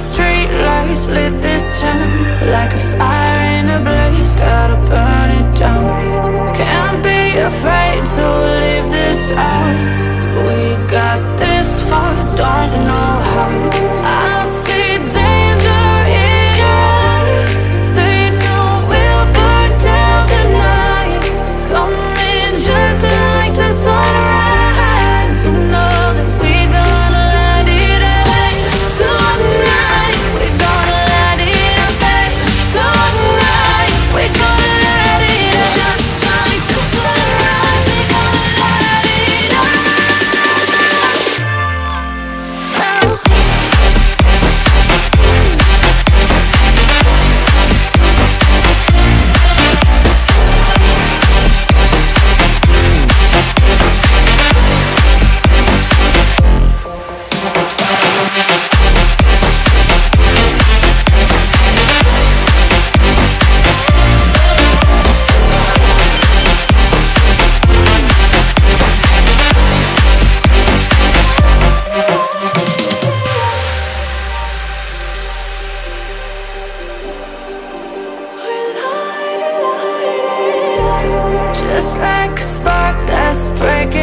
street lights lit this town like a fire in a blaze, gotta burn it down. Can't be afraid to leave this out. We got this far, don't know how. I see danger in your eyes. They know we'll burn down the night. Coming just like the sunrise. You know that we gonna light it up tonight. We gonna light it up tonight. We gonna light it up just like the sunrise. We gonna light it up. Just like a spark that's breaking